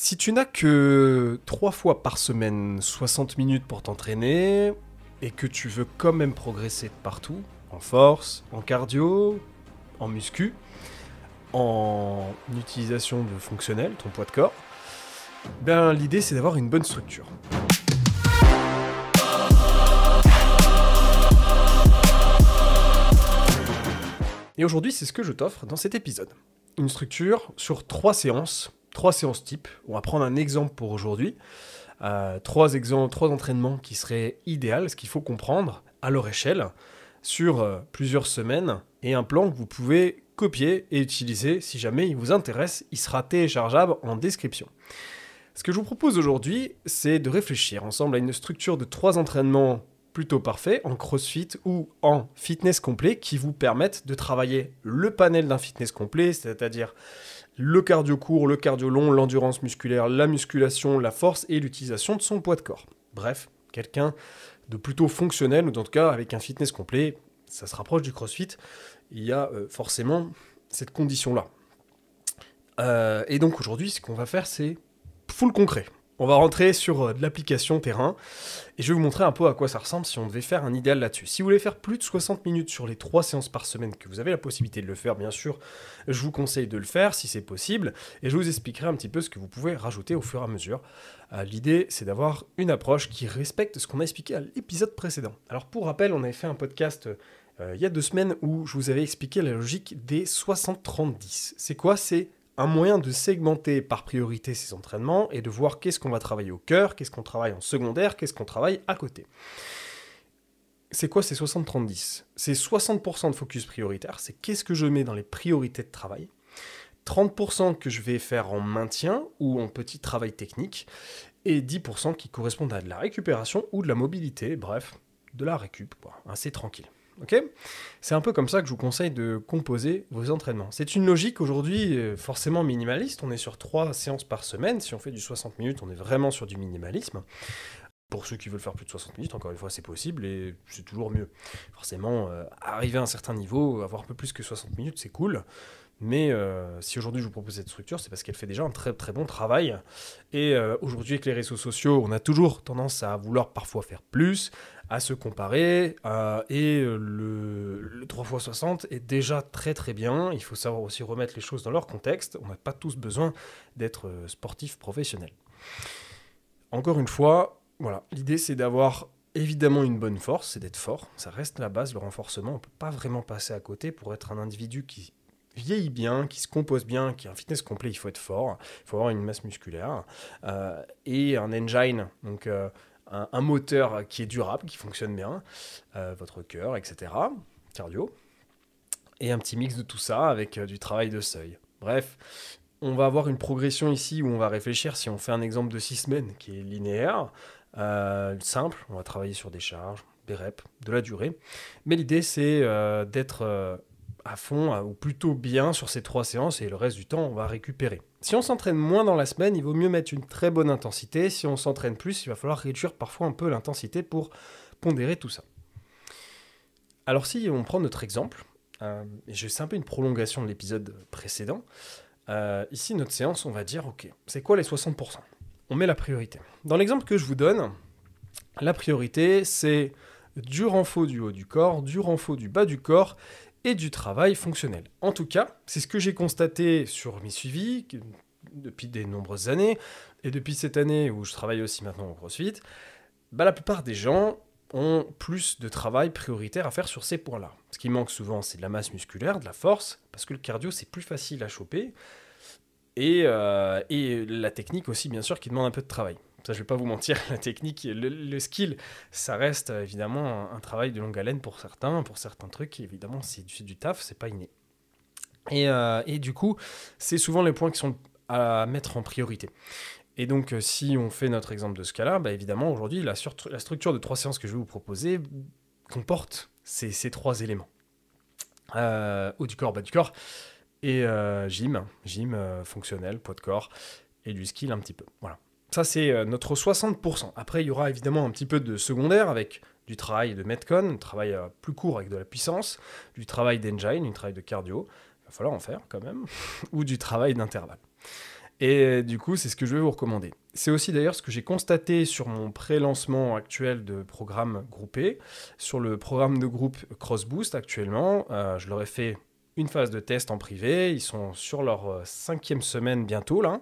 Si tu n'as que 3 fois par semaine 60 minutes pour t'entraîner et que tu veux quand même progresser de partout, en force, en cardio, en muscu, en utilisation de fonctionnel, ton poids de corps, ben l'idée c'est d'avoir une bonne structure. Et aujourd'hui c'est ce que je t'offre dans cet épisode. Une structure sur 3 séances types. On va prendre un exemple pour aujourd'hui. 3 entraînements qui seraient idéaux, ce qu'il faut comprendre à leur échelle, sur plusieurs semaines, et un plan que vous pouvez copier et utiliser si jamais il vous intéresse. Il sera téléchargeable en description. Ce que je vous propose aujourd'hui, c'est de réfléchir ensemble à une structure de 3 entraînements plutôt parfaits en CrossFit ou en fitness complet qui vous permettent de travailler le panel d'un fitness complet, c'est-à-dire le cardio court, le cardio long, l'endurance musculaire, la musculation, la force et l'utilisation de son poids de corps. Bref, quelqu'un de plutôt fonctionnel, ou en tout cas avec un fitness complet, ça se rapproche du CrossFit, il y a forcément cette condition-là. Et donc aujourd'hui, ce qu'on va faire, c'est full concret. On va rentrer sur de l'application terrain et je vais vous montrer un peu à quoi ça ressemble si on devait faire un idéal là-dessus. Si vous voulez faire plus de 60 minutes sur les 3 séances par semaine, que vous avez la possibilité de le faire, bien sûr, je vous conseille de le faire si c'est possible et je vous expliquerai un petit peu ce que vous pouvez rajouter au fur et à mesure. L'idée, c'est d'avoir une approche qui respecte ce qu'on a expliqué à l'épisode précédent. Alors pour rappel, on avait fait un podcast il y a 2 semaines où je vous avais expliqué la logique des 60-30-10. C'est quoi ? C'est un moyen de segmenter par priorité ces entraînements et de voir qu'est-ce qu'on va travailler au cœur, qu'est-ce qu'on travaille en secondaire, qu'est-ce qu'on travaille à côté. C'est quoi ces 60-30-10 ? C'est 60% de focus prioritaire, c'est qu'est-ce que je mets dans les priorités de travail, 30% que je vais faire en maintien ou en petit travail technique, et 10% qui correspondent à de la récupération ou de la mobilité, bref, de la récup, quoi, assez tranquille. Okay, c'est un peu comme ça que je vous conseille de composer vos entraînements. C'est une logique aujourd'hui forcément minimaliste. On est sur 3 séances par semaine. Si on fait du 60 minutes, on est vraiment sur du minimalisme. Pour ceux qui veulent faire plus de 60 minutes, encore une fois, c'est possible et c'est toujours mieux. Forcément, arriver à un certain niveau, avoir un peu plus que 60 minutes, c'est cool. Mais si aujourd'hui je vous propose cette structure, c'est parce qu'elle fait déjà un très très bon travail. Et aujourd'hui avec les réseaux sociaux, on a toujours tendance à vouloir parfois faire plus, à se comparer. Et le 3x60 est déjà très très bien. Il faut savoir aussi remettre les choses dans leur contexte. On n'a pas tous besoin d'être sportif professionnel. Encore une fois, voilà, l'idée c'est d'avoir évidemment une bonne force, c'est d'être fort. Ça reste la base, le renforcement. On ne peut pas vraiment passer à côté pour être un individu qui vieillit bien, qui se compose bien, qui a un fitness complet, il faut être fort, il faut avoir une masse musculaire et un engine, donc un moteur qui est durable, qui fonctionne bien, votre cœur, etc., cardio, et un petit mix de tout ça avec du travail de seuil. Bref, on va avoir une progression ici où on va réfléchir, si on fait un exemple de 6 semaines qui est linéaire, simple, on va travailler sur des charges, des reps, de la durée, mais l'idée c'est d'être à fond, ou plutôt bien sur ces 3 séances, et le reste du temps, on va récupérer. Si on s'entraîne moins dans la semaine, il vaut mieux mettre une très bonne intensité. Si on s'entraîne plus, il va falloir réduire parfois un peu l'intensité pour pondérer tout ça. Alors si on prend notre exemple, c'est un peu une prolongation de l'épisode précédent, ici notre séance, on va dire, ok, c'est quoi les 60% ? On met la priorité. Dans l'exemple que je vous donne, la priorité, c'est du renfort du haut du corps, du renfort du bas du corps, et du travail fonctionnel. En tout cas, c'est ce que j'ai constaté sur mes suivis depuis de nombreuses années, et depuis cette année où je travaille aussi maintenant au CrossFit, la plupart des gens ont plus de travail prioritaire à faire sur ces points-là. Ce qui manque souvent, c'est de la masse musculaire, de la force, parce que le cardio, c'est plus facile à choper, et la technique aussi, bien sûr, qui demande un peu de travail. Ça, je ne vais pas vous mentir, la technique, le skill, ça reste évidemment un travail de longue haleine pour certains trucs, évidemment, c'est du taf, c'est pas inné. Et du coup, c'est souvent les points qui sont à mettre en priorité. Et donc, si on fait notre exemple de ce cas-là, évidemment, aujourd'hui, la structure de 3 séances que je vais vous proposer comporte ces 3 éléments. Haut du corps, bas du corps, et gym fonctionnel, poids de corps, et du skill un petit peu, voilà. Ça, c'est notre 60%. Après, il y aura évidemment un petit peu de secondaire avec du travail de Metcon, un travail plus court avec de la puissance, du travail d'engine, du travail de cardio. Il va falloir en faire quand même, ou du travail d'intervalle. Et du coup, c'est ce que je vais vous recommander. C'est aussi d'ailleurs ce que j'ai constaté sur mon pré-lancement actuel de programme groupé. Sur le programme de groupe CrossBoost actuellement, je leur ai fait une phase de test en privé. Ils sont sur leur 5e semaine bientôt là.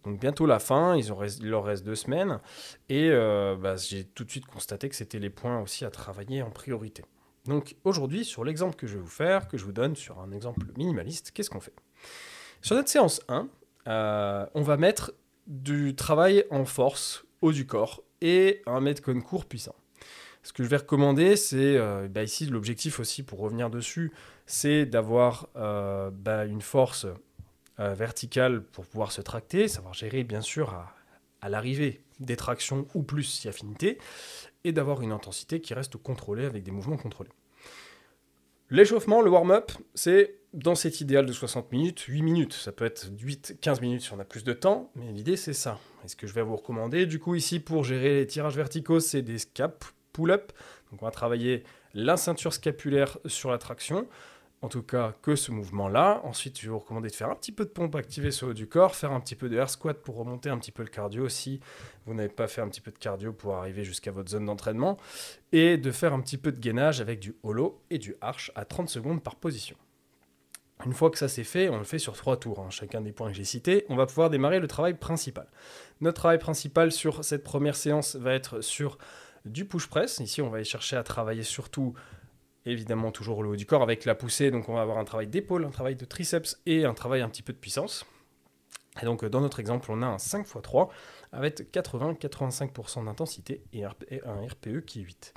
Donc bientôt la fin, il leur reste 2 semaines. Et j'ai tout de suite constaté que c'était les points aussi à travailler en priorité. Donc aujourd'hui, sur l'exemple que je vais vous faire, que je vous donne sur un exemple minimaliste, qu'est-ce qu'on fait? Sur notre séance 1, on va mettre du travail en force, haut du corps, et un Metcon court puissant. Ce que je vais recommander, c'est, ici l'objectif aussi pour revenir dessus, c'est d'avoir une force verticale pour pouvoir se tracter, savoir gérer bien sûr à l'arrivée des tractions ou plus si affinité, et d'avoir une intensité qui reste contrôlée avec des mouvements contrôlés. L'échauffement, le warm-up, c'est dans cet idéal de 60 minutes, 8 minutes. Ça peut être 8-15 minutes si on a plus de temps, mais l'idée c'est ça. Et ce que je vais vous recommander, du coup, ici pour gérer les tirages verticaux, c'est des scap pull-up. Donc on va travailler la ceinture scapulaire sur la traction. En tout cas, que ce mouvement-là. Ensuite, je vais vous recommander de faire un petit peu de pompe activée sur le haut du corps, faire un petit peu de air squat pour remonter un petit peu le cardio si vous n'avez pas fait un petit peu de cardio pour arriver jusqu'à votre zone d'entraînement, et de faire un petit peu de gainage avec du hollow et du arch à 30 secondes par position. Une fois que ça c'est fait, on le fait sur 3 tours, chacun des points que j'ai cités, on va pouvoir démarrer le travail principal. Notre travail principal sur cette première séance va être sur du push press. Ici, on va aller chercher à travailler surtout évidemment toujours le haut du corps avec la poussée, donc on va avoir un travail d'épaule, un travail de triceps et un travail un petit peu de puissance. Et donc dans notre exemple, on a un 5x3 avec 80-85% d'intensité et un RPE qui est 8.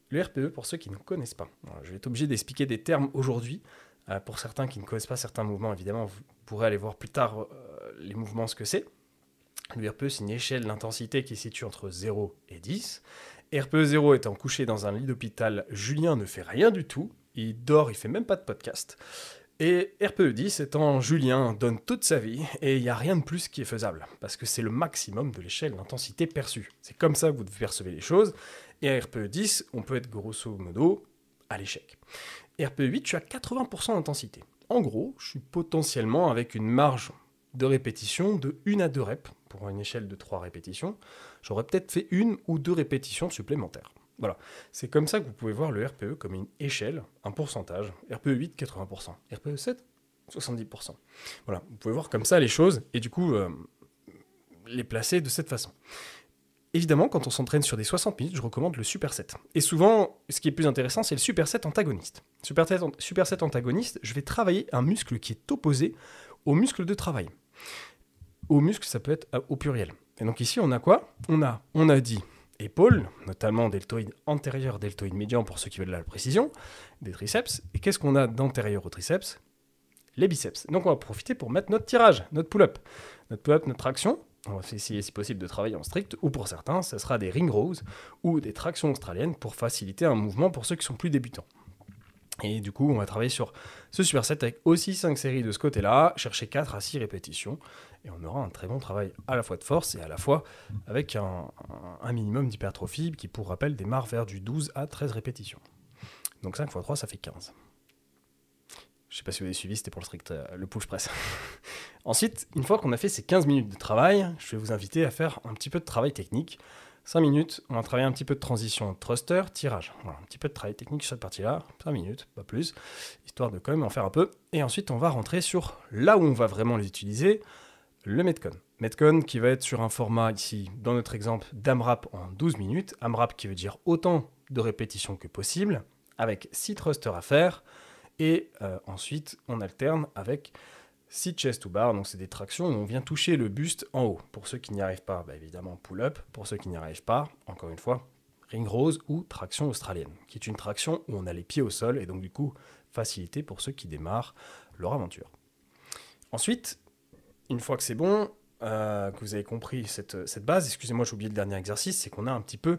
Le RPE, pour ceux qui ne connaissent pas, je vais être obligé d'expliquer des termes aujourd'hui. Pour certains qui ne connaissent pas certains mouvements, évidemment, vous pourrez aller voir plus tard les mouvements, ce que c'est. Le RPE, c'est une échelle d'intensité qui est située entre 0 et 10. RPE 0 étant couché dans un lit d'hôpital, Julien ne fait rien du tout. Il dort, il fait même pas de podcast. Et RPE 10 étant Julien donne toute sa vie et il n'y a rien de plus qui est faisable. Parce que c'est le maximum de l'échelle d'intensité perçue. C'est comme ça que vous percevez les choses. Et à RPE 10, on peut être grosso modo à l'échec. RPE 8, je suis à 80% d'intensité. En gros, je suis potentiellement avec une marge de répétition de 1 à 2 reps pour une échelle de 3 répétitions. J'aurais peut-être fait 1 ou 2 répétitions supplémentaires. Voilà, c'est comme ça que vous pouvez voir le RPE comme une échelle, un pourcentage. RPE 8, 80%. RPE 7, 70%. Voilà, vous pouvez voir comme ça les choses et du coup les placer de cette façon. Évidemment, quand on s'entraîne sur des 60 minutes, je recommande le superset. Et souvent, ce qui est plus intéressant, c'est le superset antagoniste. Superset antagoniste, je vais travailler un muscle qui est opposé au muscle de travail. Au muscle, ça peut être au pluriel. Et donc ici, on a quoi ? On a dit épaules, notamment deltoïde antérieur, deltoïde médian pour ceux qui veulent de la précision, des triceps. Et qu'est-ce qu'on a d'antérieur au triceps ? Les biceps. Donc on va profiter pour mettre notre tirage, notre pull-up. Notre pull-up, notre traction. On va essayer si possible de travailler en strict, ou pour certains, ce sera des ring rows ou des tractions australiennes pour faciliter un mouvement pour ceux qui sont plus débutants. Et du coup, on va travailler sur ce superset avec aussi 5 séries de ce côté-là, chercher 4 à 6 répétitions, et on aura un très bon travail à la fois de force et à la fois avec un minimum d'hypertrophie qui, pour rappel, démarre vers du 12 à 13 répétitions. Donc 5 x 3, ça fait 15. Je ne sais pas si vous avez suivi, c'était pour le push press. Ensuite, une fois qu'on a fait ces 15 minutes de travail, je vais vous inviter à faire un petit peu de travail technique. 5 minutes, on va travailler un petit peu de transition thruster, tirage. Voilà, un petit peu de travail technique sur cette partie-là, 5 minutes, pas plus, histoire de quand même en faire un peu. Et ensuite, on va rentrer sur là où on va vraiment les utiliser, le Metcon. Metcon qui va être sur un format ici, dans notre exemple, d'AMRAP en 12 minutes. AMRAP qui veut dire autant de répétitions que possible, avec 6 thrusters à faire. Et ensuite, on alterne avec 6 chest to bar, donc c'est des tractions où on vient toucher le buste en haut. Pour ceux qui n'y arrivent pas, évidemment pull-up. Pour ceux qui n'y arrivent pas, encore une fois, ring rose ou traction australienne, qui est une traction où on a les pieds au sol et donc du coup, facilité pour ceux qui démarrent leur aventure. Ensuite, une fois que c'est bon, que vous avez compris cette base, excusez-moi, j'ai oublié le dernier exercice, c'est qu'on a un petit peu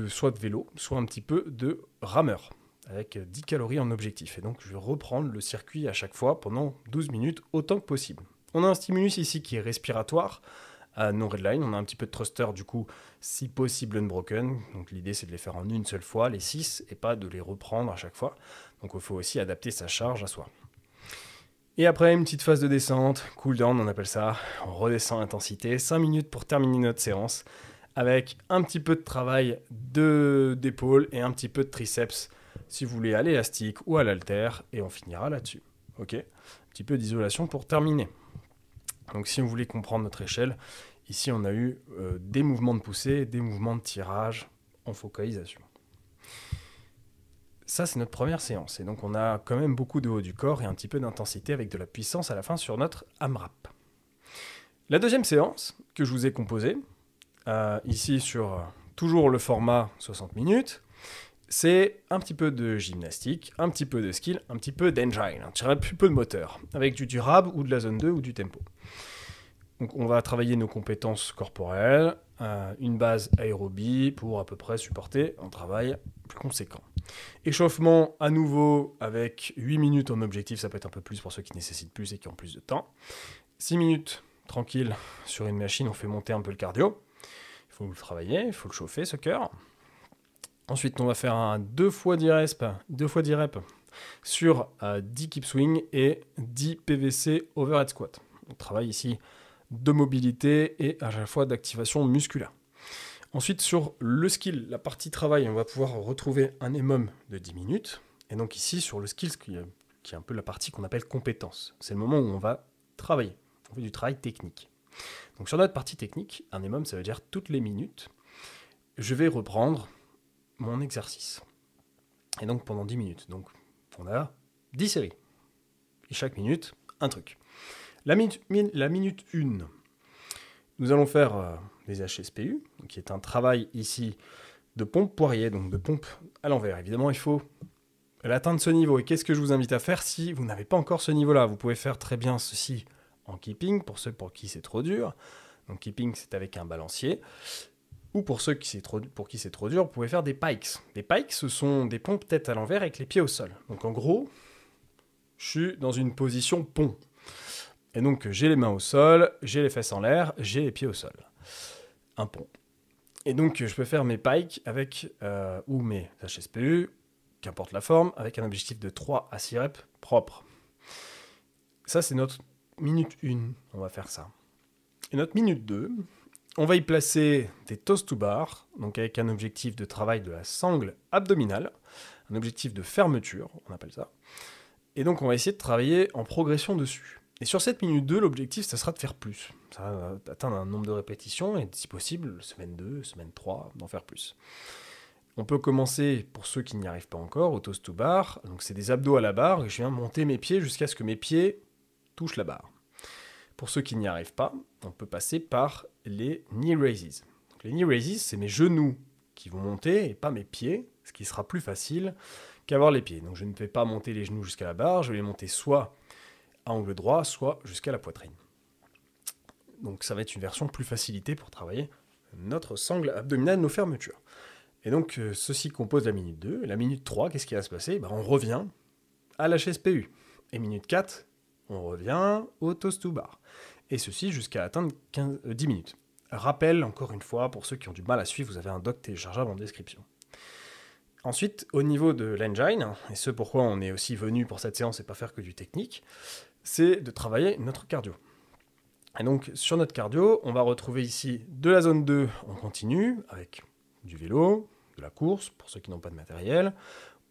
soit de vélo, soit un petit peu de rameur, avec 10 calories en objectif. Et donc, je vais reprendre le circuit à chaque fois pendant 12 minutes, autant que possible. On a un stimulus ici qui est respiratoire, non redline. On a un petit peu de thruster, du coup, si possible unbroken. Donc, l'idée, c'est de les faire en une seule fois, les 6, et pas de les reprendre à chaque fois. Donc, il faut aussi adapter sa charge à soi. Et après, une petite phase de descente, cool down, on appelle ça. On redescend l'intensité, 5 minutes pour terminer notre séance, avec un petit peu de travail d'épaule et un petit peu de triceps, si vous voulez à l'élastique ou à l'haltère, et on finira là-dessus. Ok, un petit peu d'isolation pour terminer. Donc si vous voulez comprendre notre échelle, ici on a eu des mouvements de poussée, des mouvements de tirage en focalisation. Ça, c'est notre première séance. Et donc, on a quand même beaucoup de haut du corps et un petit peu d'intensité avec de la puissance à la fin sur notre AMRAP. La deuxième séance que je vous ai composée, ici sur toujours le format 60 minutes, c'est un petit peu de gymnastique, un petit peu de skill, un petit peu d'engine, un petit peu de moteur, avec du durable ou de la zone 2 ou du tempo. Donc, on va travailler nos compétences corporelles, une base aérobie pour à peu près supporter un travail plus conséquent. Échauffement à nouveau avec 8 minutes en objectif, ça peut être un peu plus pour ceux qui nécessitent plus et qui ont plus de temps. 6 minutes tranquille sur une machine, on fait monter un peu le cardio. Il faut le travailler, il faut le chauffer ce cœur. Ensuite, on va faire un 2 fois 10 reps sur 10 keep swing et 10 PVC overhead squat. On travaille ici de mobilité et à chaque fois d'activation musculaire. Ensuite, sur le skill, la partie travail, on va pouvoir retrouver un EMOM de 10 minutes. Et donc ici, sur le skill, qui est un peu la partie qu'on appelle compétence. C'est le moment où on va travailler. On fait du travail technique. Donc sur notre partie technique, un EMOM, ça veut dire toutes les minutes, je vais reprendre mon exercice. Et donc pendant 10 minutes. Donc on a 10 séries. Et chaque minute, un truc. La minute 1, nous allons faire des HSPU, qui est un travail ici de pompe Poirier, donc de pompe à l'envers. Évidemment, il faut atteindre ce niveau. Et qu'est-ce que je vous invite à faire si vous n'avez pas encore ce niveau-là? Vous pouvez faire très bien ceci en keeping, pour ceux pour qui c'est trop dur. Donc keeping, c'est avec un balancier. Ou pour ceux pour qui c'est trop dur, vous pouvez faire des pikes. Des pikes, ce sont des pompes tête à l'envers avec les pieds au sol. Donc en gros, je suis dans une position pont. Et donc, j'ai les mains au sol, j'ai les fesses en l'air, j'ai les pieds au sol. Un pont. Et donc, je peux faire mes pikes avec, ou mes HSPU, qu'importe la forme, avec un objectif de 3 à 6 reps propre. Ça, c'est notre minute 1. On va faire ça. Et notre minute 2, on va y placer des toes to bar, donc avec un objectif de travail de la sangle abdominale, un objectif de fermeture, on appelle ça. Et donc, on va essayer de travailler en progression dessus. Et sur cette minute 2, l'objectif, ça sera de faire plus. Ça va atteindre un nombre de répétitions et, si possible, semaine 2, semaine 3, d'en faire plus. On peut commencer, pour ceux qui n'y arrivent pas encore, au toes to bar. Donc, c'est des abdos à la barre et je viens monter mes pieds jusqu'à ce que mes pieds touchent la barre. Pour ceux qui n'y arrivent pas, on peut passer par les knee raises. Donc, les knee raises, c'est mes genoux qui vont monter et pas mes pieds, ce qui sera plus facile qu'avoir les pieds. Donc, je ne vais pas monter les genoux jusqu'à la barre, je vais les monter soit à angle droit, soit jusqu'à la poitrine. Donc ça va être une version plus facilitée pour travailler notre sangle abdominale, nos fermetures. Et donc ceci compose la minute 2. Et la minute 3, qu'est-ce qui va se passer? On revient à l'HSPU. Et minute 4, on revient au toes to bar. Et ceci jusqu'à atteindre 10 minutes. Rappel, encore une fois, pour ceux qui ont du mal à suivre, vous avez un doc téléchargeable en description. Ensuite, au niveau de l'engine, et ce pourquoi on est aussi venu pour cette séance et pas faire que du technique, c'est de travailler notre cardio. Et donc, sur notre cardio, on va retrouver ici de la zone 2 en continu, avec du vélo, de la course, pour ceux qui n'ont pas de matériel,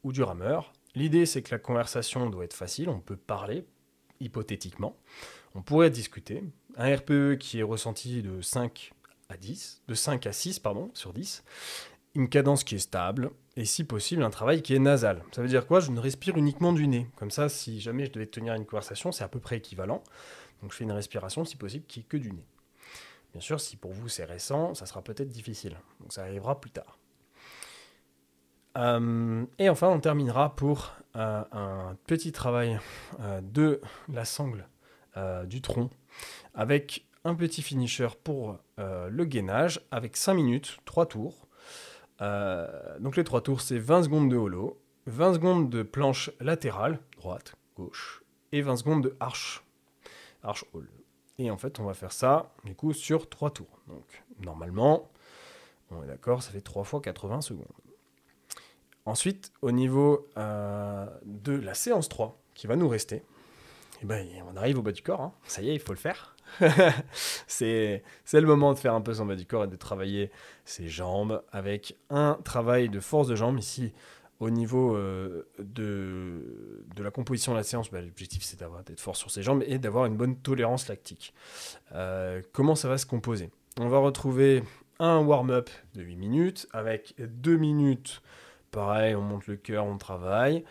ou du rameur. L'idée, c'est que la conversation doit être facile, on peut parler, hypothétiquement. On pourrait discuter. Un RPE qui est ressenti de 5 à 6 sur 10. Une cadence qui est stable, et si possible, un travail qui est nasal. Ça veut dire quoi? Je ne respire uniquement du nez. Comme ça, si jamais je devais tenir une conversation, c'est à peu près équivalent. Donc je fais une respiration, si possible, qui est que du nez. Bien sûr, si pour vous c'est récent, ça sera peut-être difficile. Donc ça arrivera plus tard. Et enfin, on terminera pour un petit travail de la sangle du tronc, avec un petit finisher pour le gainage, avec 5 minutes, 3 tours. Donc les 3 tours, c'est 20 secondes de holo, 20 secondes de planche latérale, droite, gauche, et 20 secondes de arche haul. Et en fait, on va faire ça, du coup, sur 3 tours. Donc, normalement, on est d'accord, ça fait 3 fois 80 secondes. Ensuite, au niveau de la séance 3, qui va nous rester, et ben, on arrive au bas du corps, hein. Ça y est, il faut le faire. C'est le moment de faire un peu son bas du corps et de travailler ses jambes avec un travail de force de jambes. Ici, au niveau de la composition de la séance, bah, l'objectif c'est d'être fort sur ses jambes et d'avoir une bonne tolérance lactique. Comment ça va se composer? On va retrouver un warm-up de 8 minutes avec 2 minutes. Pareil, on monte le cœur, on travaille.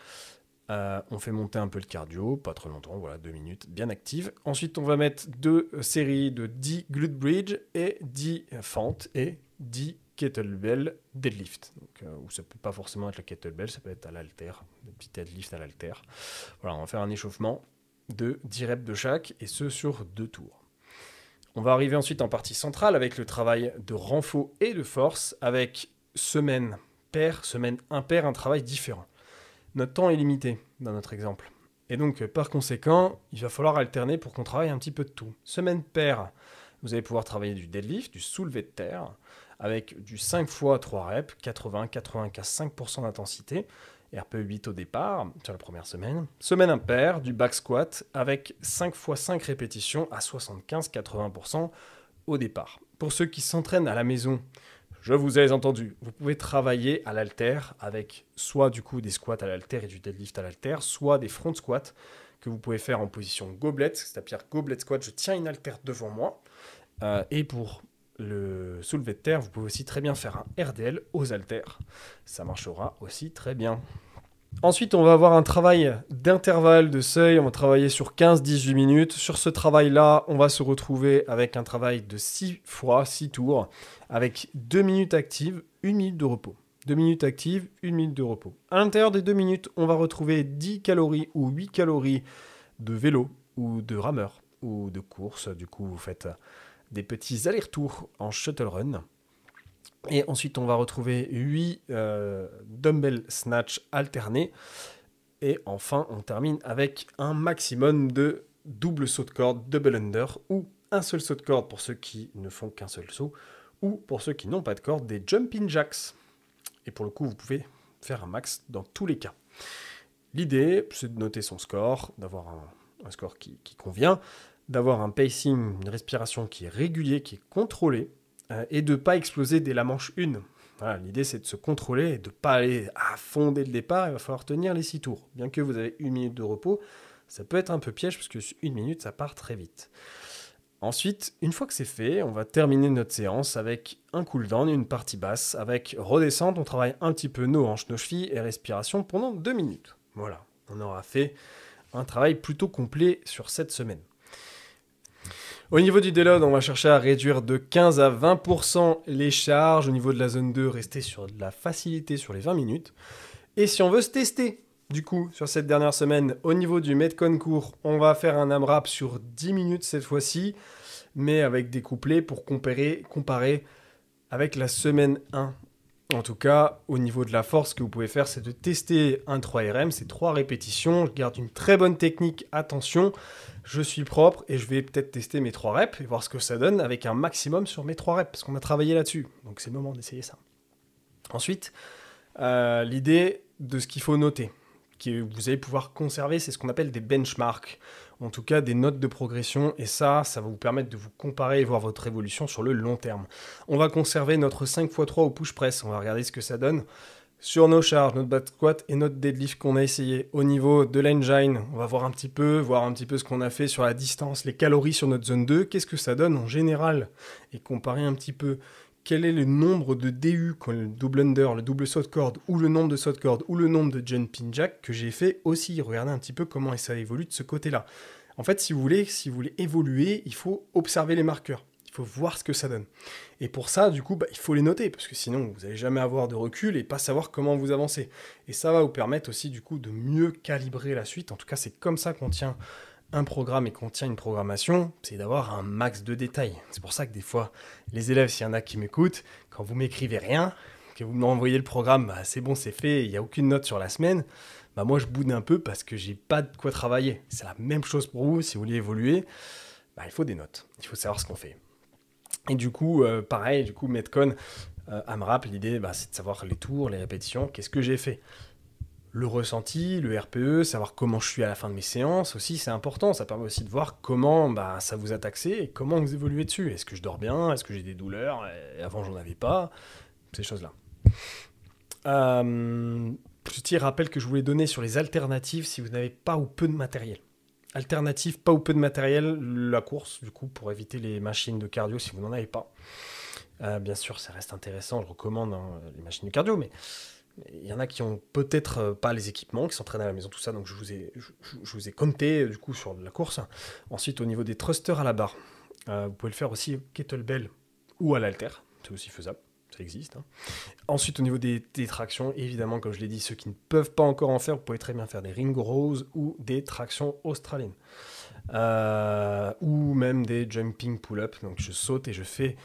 On fait monter un peu le cardio, pas trop longtemps, voilà, 2 minutes, bien active. Ensuite, on va mettre 2 séries de 10 glute bridge et 10 fentes et 10 kettlebell deadlift. Donc, ou ça peut pas forcément être la kettlebell, ça peut être à l'haltère, le petit deadlift à l'haltère. Voilà, on va faire un échauffement de 10 reps de chaque, et ce sur 2 tours. On va arriver ensuite en partie centrale avec le travail de renfort et de force, avec semaine paire, semaine impair, un travail différent. Notre temps est limité dans notre exemple. Et donc, par conséquent, il va falloir alterner pour qu'on travaille un petit peu de tout. Semaine paire, vous allez pouvoir travailler du deadlift, du soulevé de terre, avec du 5 x 3 reps, 80-95% d'intensité, RPE 8 au départ, sur la première semaine. Semaine impaire, du back squat, avec 5 x 5 répétitions à 75-80% au départ. Pour ceux qui s'entraînent à la maison, je vous ai entendu, vous pouvez travailler à l'haltère avec soit du coup des squats à l'haltère et du deadlift à l'haltère, soit des front squats que vous pouvez faire en position goblet, c'est-à-dire goblet squat, je tiens une haltère devant moi. Et pour le soulevé de terre, vous pouvez aussi très bien faire un RDL aux haltères. Ça marchera aussi très bien. Ensuite, on va avoir un travail d'intervalle de seuil. On va travailler sur 15-18 minutes. Sur ce travail-là, on va se retrouver avec un travail de 6 fois 6 tours, avec 2 minutes actives, 1 minute de repos. 2 minutes actives, 1 minute de repos. À l'intérieur des 2 minutes, on va retrouver 10 calories ou 8 calories de vélo ou de rameur ou de course. Du coup, vous faites des petits allers-retours en shuttle run. Et ensuite, on va retrouver 8 dumbbell snatch alternés. Et enfin, on termine avec un maximum de double saut de corde, double under, ou un seul saut de corde pour ceux qui ne font qu'un seul saut, ou pour ceux qui n'ont pas de corde, des jumping jacks. Et pour le coup, vous pouvez faire un max dans tous les cas. L'idée, c'est de noter son score, d'avoir un score qui convient, d'avoir un pacing, une respiration qui est régulier, qui est contrôlé, et de ne pas exploser dès la manche 1. Voilà, l'idée, c'est de se contrôler et de ne pas aller à fond dès le départ. Il va falloir tenir les 6 tours. Bien que vous avez 1 minute de repos, ça peut être un peu piège parce que 1 minute, ça part très vite. Ensuite, une fois que c'est fait, on va terminer notre séance avec un cool-down et une partie basse. Avec redescente, on travaille un petit peu nos hanches, nos chevilles et respiration pendant 2 minutes. Voilà, on aura fait un travail plutôt complet sur cette semaine. Au niveau du déload, on va chercher à réduire de 15 à 20% les charges. Au niveau de la zone 2, rester sur de la facilité sur les 20 minutes. Et si on veut se tester, du coup, sur cette dernière semaine, au niveau du Metcon court, on va faire un AMRAP sur 10 minutes cette fois-ci, mais avec des couplets pour comparer avec la semaine 1. En tout cas, au niveau de la force, ce que vous pouvez faire, c'est de tester un 3RM, c'est 3 répétitions. Je garde une très bonne technique, attention, je suis propre et je vais peut-être tester mes 3 reps et voir ce que ça donne avec un maximum sur mes 3 reps, parce qu'on a travaillé là-dessus. Donc c'est le moment d'essayer ça. Ensuite, l'idée de ce qu'il faut noter, que vous allez pouvoir conserver, c'est ce qu'on appelle des benchmarks, en tout cas des notes de progression, et ça va vous permettre de vous comparer et voir votre évolution sur le long terme. On va conserver notre 5x3 au push press, on va regarder ce que ça donne sur nos charges, notre back squat et notre deadlift qu'on a essayé. Au niveau de l'engine, on va voir un petit peu ce qu'on a fait sur la distance, les calories sur notre zone 2, qu'est-ce que ça donne en général, et comparer un petit peu quel est le nombre de DU, le double under, le double saut de corde, ou le nombre de sauts de corde, ou le nombre de jumping jack que j'ai fait aussi. Regardez un petit peu comment ça évolue de ce côté-là. En fait, si vous voulez évoluer, il faut observer les marqueurs. Il faut voir ce que ça donne. Et pour ça, du coup, il faut les noter, parce que sinon, vous n'allez jamais avoir de recul et pas savoir comment vous avancez. Et ça va vous permettre aussi, du coup, de mieux calibrer la suite. En tout cas, c'est comme ça qu'on tient un programme et qu'on tient une programmation, c'est d'avoir un max de détails. C'est pour ça que des fois, les élèves, s'il y en a qui m'écoutent, quand vous m'écrivez rien, que vous m'envoyez le programme, c'est bon, c'est fait, il n'y a aucune note sur la semaine, moi je boude un peu parce que j'ai pas de quoi travailler. C'est la même chose pour vous, si vous voulez évoluer, il faut des notes, il faut savoir ce qu'on fait. Et du coup, pareil, Metcon, AMRAP, l'idée, c'est de savoir les tours, les répétitions, qu'est-ce que j'ai fait. le ressenti, le RPE, savoir comment je suis à la fin de mes séances aussi, c'est important. Ça permet aussi de voir comment ça vous a taxé et comment vous évoluez dessus. Est-ce que je dors bien? Est-ce que j'ai des douleurs? Et avant, j'en avais pas. Ces choses-là. Petit rappel que je voulais donner sur les alternatives si vous n'avez pas ou peu de matériel. Alternative, pas ou peu de matériel, la course, du coup, pour éviter les machines de cardio si vous n'en avez pas. Bien sûr, ça reste intéressant, je recommande les machines de cardio, mais il y en a qui ont peut-être pas les équipements, qui s'entraînent à la maison, tout ça, donc je vous ai compté du coup sur la course. Ensuite, au niveau des thrusters à la barre, vous pouvez le faire aussi au kettlebell ou à l'halter, c'est aussi faisable, ça existe. Ensuite, au niveau des tractions, évidemment, comme je l'ai dit, ceux qui ne peuvent pas encore en faire, vous pouvez très bien faire des ring rows ou des tractions australiennes. Ou même des jumping pull-up, donc je saute et je fais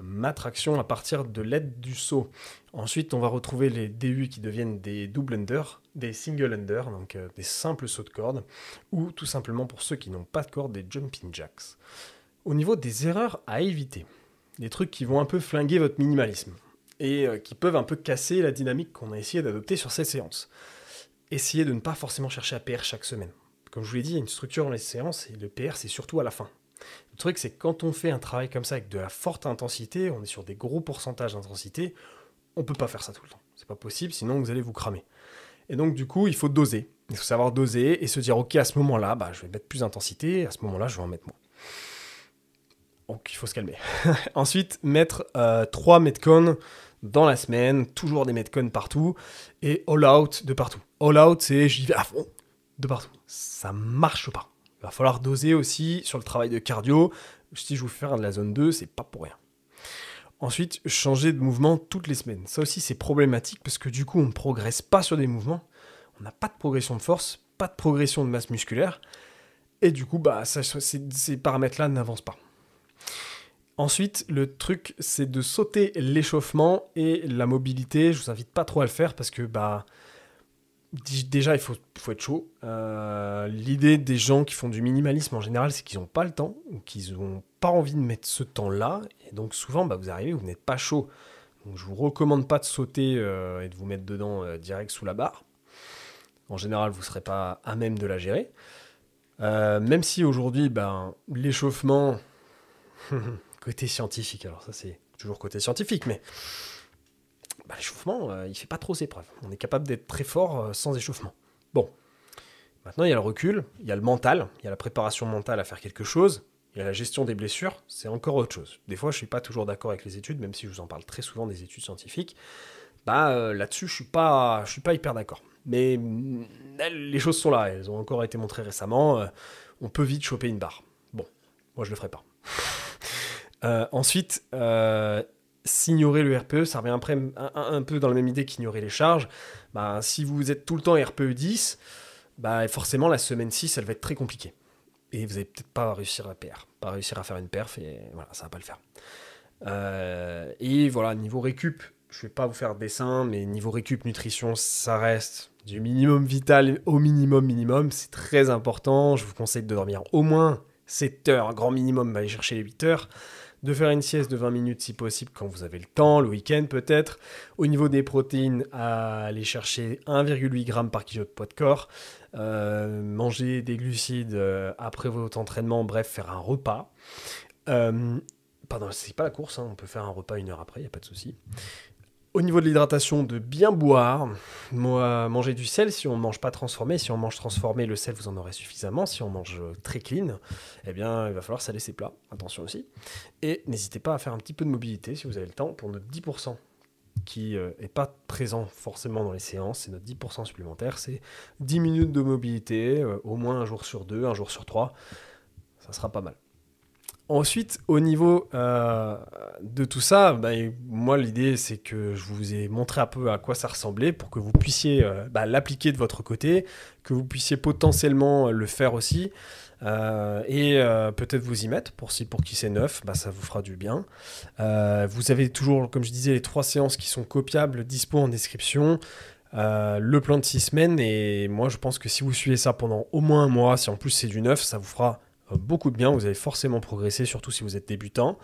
ma traction à partir de l'aide du saut. Ensuite, on va retrouver les DU qui deviennent des double under, des single under, donc des simples sauts de corde, ou tout simplement pour ceux qui n'ont pas de corde, des jumping jacks. Au niveau des erreurs à éviter, des trucs qui vont un peu flinguer votre minimalisme, et qui peuvent un peu casser la dynamique qu'on a essayé d'adopter sur ces séances. Essayez de ne pas forcément chercher à PR chaque semaine. Comme je vous l'ai dit, il y a une structure dans les séances, et le PR, c'est surtout à la fin. Le truc, c'est que quand on fait un travail comme ça avec de la forte intensité, on est sur des gros pourcentages d'intensité, on peut pas faire ça tout le temps. C'est pas possible, sinon vous allez vous cramer. Et donc, du coup, il faut doser. Il faut savoir doser et se dire, ok, à ce moment-là, je vais mettre plus d'intensité, à ce moment-là, je vais en mettre moins. Donc, il faut se calmer. Ensuite, mettre 3 metcons dans la semaine, toujours des metcons partout, et all out de partout. All out, c'est j'y vais à fond, de partout. Ça marche pas. Il va falloir doser aussi sur le travail de cardio. Si je vous fais faire de la zone 2, c'est pas pour rien. Ensuite, changer de mouvement toutes les semaines. Ça aussi, c'est problématique parce que du coup, on ne progresse pas sur des mouvements. On n'a pas de progression de force, pas de progression de masse musculaire. Et du coup, ces paramètres-là n'avancent pas. Ensuite, le truc, c'est de sauter l'échauffement et la mobilité. Je vous invite pas trop à le faire parce que déjà, il faut être chaud. L'idée des gens qui font du minimalisme en général, c'est qu'ils n'ont pas le temps ou qu'ils n'ont pas envie de mettre ce temps-là. Et donc souvent, vous arrivez, vous n'êtes pas chaud. Donc je vous recommande pas de sauter et de vous mettre dedans direct sous la barre. En général, vous ne serez pas à même de la gérer. Même si aujourd'hui, l'échauffement, côté scientifique, alors ça c'est toujours côté scientifique, mais l'échauffement, il fait pas trop ses preuves. On est capable d'être très fort sans échauffement. Bon, maintenant il y a le recul, il y a le mental, il y a la préparation mentale à faire quelque chose, il y a la gestion des blessures, c'est encore autre chose. Des fois, je suis pas toujours d'accord avec les études, même si je vous en parle très souvent des études scientifiques. Là-dessus, je suis pas hyper d'accord. Mais les choses sont là, elles ont encore été montrées récemment. On peut vite choper une barre. Bon, moi je le ferai pas. Ensuite, s'ignorer le RPE, ça revient après un peu dans la même idée qu'ignorer les charges. Si vous êtes tout le temps RPE 10, forcément la semaine 6, elle va être très compliquée. Et vous n'allez peut-être pas réussir à PR, pas réussir à faire une perf, et voilà, ça va pas le faire. Et voilà, niveau récup, je vais pas vous faire de dessin, mais niveau récup, nutrition, ça reste du minimum vital au minimum, c'est très important. Je vous conseille de dormir au moins 7 heures, grand minimum, aller chercher les 8 heures. De faire une sieste de 20 minutes si possible quand vous avez le temps, le week-end peut-être. Au niveau des protéines, aller chercher 1,8 g par kilo de poids de corps. Manger des glucides après votre entraînement, bref, faire un repas. Pardon, c'est pas la course, on peut faire un repas 1 heure après, il n'y a pas de souci. Au niveau de l'hydratation, de bien boire, manger du sel si on ne mange pas transformé. Si on mange transformé, le sel, vous en aurez suffisamment. Si on mange très clean, il va falloir saler ses plats. Attention aussi. Et n'hésitez pas à faire un petit peu de mobilité si vous avez le temps. Pour notre 10% qui n'est pas présent forcément dans les séances, c'est notre 10% supplémentaire. C'est 10 minutes de mobilité, au moins un jour sur 2, un jour sur 3. Ça sera pas mal. Ensuite, au niveau de tout ça, moi l'idée c'est que je vous ai montré un peu à quoi ça ressemblait pour que vous puissiez l'appliquer de votre côté, que vous puissiez potentiellement le faire aussi et peut-être vous y mettre pour qui c'est neuf, ça vous fera du bien. Vous avez toujours, comme je disais, les 3 séances qui sont copiables, dispo en description. Le plan de 6 semaines, et moi je pense que si vous suivez ça pendant au moins un mois, si en plus c'est du neuf, ça vous fera beaucoup de bien. Vous allez forcément progresser, surtout si vous êtes débutant.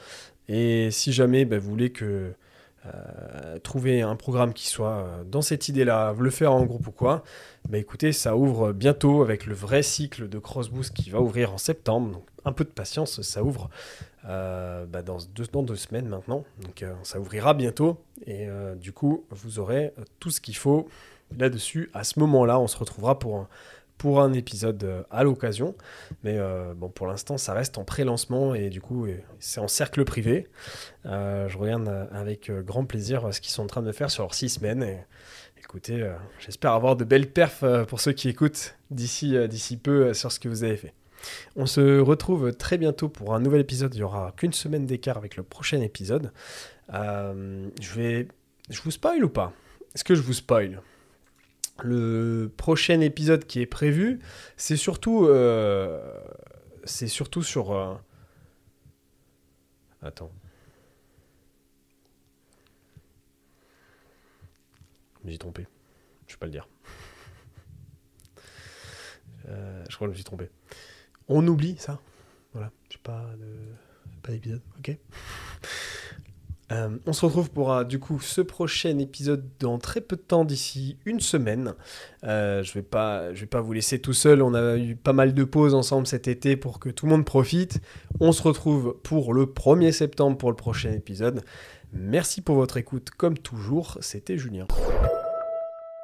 Et si jamais vous voulez que trouver un programme qui soit dans cette idée-là, le faire en groupe ou quoi, bah écoutez, ça ouvre bientôt avec le vrai cycle de CrossBoost qui va ouvrir en septembre. Donc un peu de patience, ça ouvre dans 2 semaines maintenant. Donc ça ouvrira bientôt et du coup, vous aurez tout ce qu'il faut là-dessus. À ce moment-là, on se retrouvera pour un épisode à l'occasion. Mais pour l'instant, ça reste en pré-lancement et du coup, c'est en cercle privé. Je regarde avec grand plaisir ce qu'ils sont en train de faire sur leurs 6 semaines. Et, écoutez, j'espère avoir de belles perfs pour ceux qui écoutent d'ici peu sur ce que vous avez fait. On se retrouve très bientôt pour un nouvel épisode. Il n'y aura qu'une semaine d'écart avec le prochain épisode. Je vous spoil ou pas? Est-ce que je vous spoil? Le prochain épisode qui est prévu, c'est surtout sur... Attends. Je me suis trompé. Je ne vais pas le dire. Je crois que je me suis trompé. On oublie ça. Voilà. Je n'ai pas d'épisode. Ok. On se retrouve pour du coup ce prochain épisode dans très peu de temps, d'ici une semaine. Je vais pas vous laisser tout seul. On a eu pas mal de pauses ensemble cet été pour que tout le monde profite. On se retrouve pour le 1er septembre pour le prochain épisode. Merci pour votre écoute comme toujours. C'était Julien.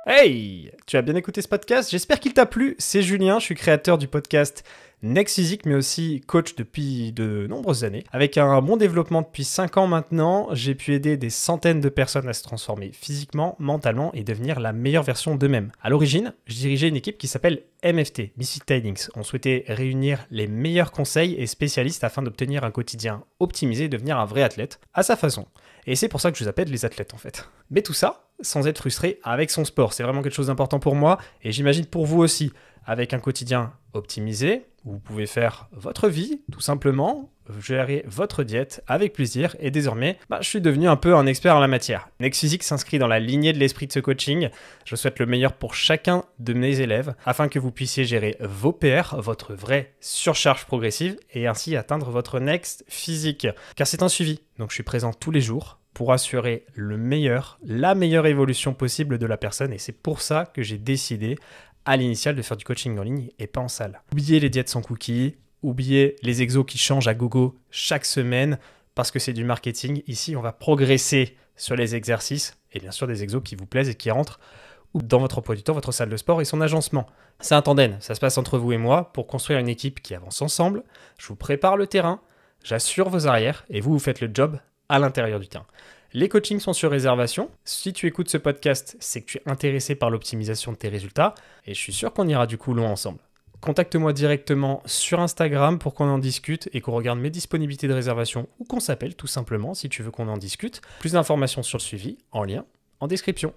Hey! Tu as bien écouté ce podcast? J'espère qu'il t'a plu. C'est Julien, je suis créateur du podcast Next Physique, mais aussi coach depuis de nombreuses années. Avec un bon développement depuis 5 ans maintenant, j'ai pu aider des centaines de personnes à se transformer physiquement, mentalement et devenir la meilleure version d'eux-mêmes. À l'origine, je dirigeais une équipe qui s'appelle MFT, Misfit Tidings. On souhaitait réunir les meilleurs conseils et spécialistes afin d'obtenir un quotidien optimisé et devenir un vrai athlète à sa façon. Et c'est pour ça que je vous appelle les athlètes en fait. Mais tout ça sans être frustré avec son sport. C'est vraiment quelque chose d'important pour moi et j'imagine pour vous aussi. Avec un quotidien optimisé, vous pouvez faire votre vie, tout simplement, gérer votre diète avec plaisir et désormais, je suis devenu un peu un expert en la matière. Next Physique s'inscrit dans la lignée de l'esprit de ce coaching. Je souhaite le meilleur pour chacun de mes élèves afin que vous puissiez gérer vos PR, votre vraie surcharge progressive et ainsi atteindre votre Next Physique. Car c'est un suivi, donc je suis présent tous les jours pour assurer la meilleure évolution possible de la personne et c'est pour ça que j'ai décidé à l'initial de faire du coaching en ligne et pas en salle. Oubliez les diètes sans cookies, oubliez les exos qui changent à gogo chaque semaine parce que c'est du marketing. Ici, on va progresser sur les exercices et bien sûr des exos qui vous plaisent et qui rentrent dans votre emploi du temps, votre salle de sport et son agencement. C'est un tandem, ça se passe entre vous et moi pour construire une équipe qui avance ensemble. Je vous prépare le terrain, j'assure vos arrières et vous faites le job à l'intérieur du terrain. Les coachings sont sur réservation. Si tu écoutes ce podcast, c'est que tu es intéressé par l'optimisation de tes résultats et je suis sûr qu'on ira du coup loin ensemble. Contacte-moi directement sur Instagram pour qu'on en discute et qu'on regarde mes disponibilités de réservation ou qu'on s'appelle tout simplement si tu veux qu'on en discute. Plus d'informations sur le suivi en lien en description.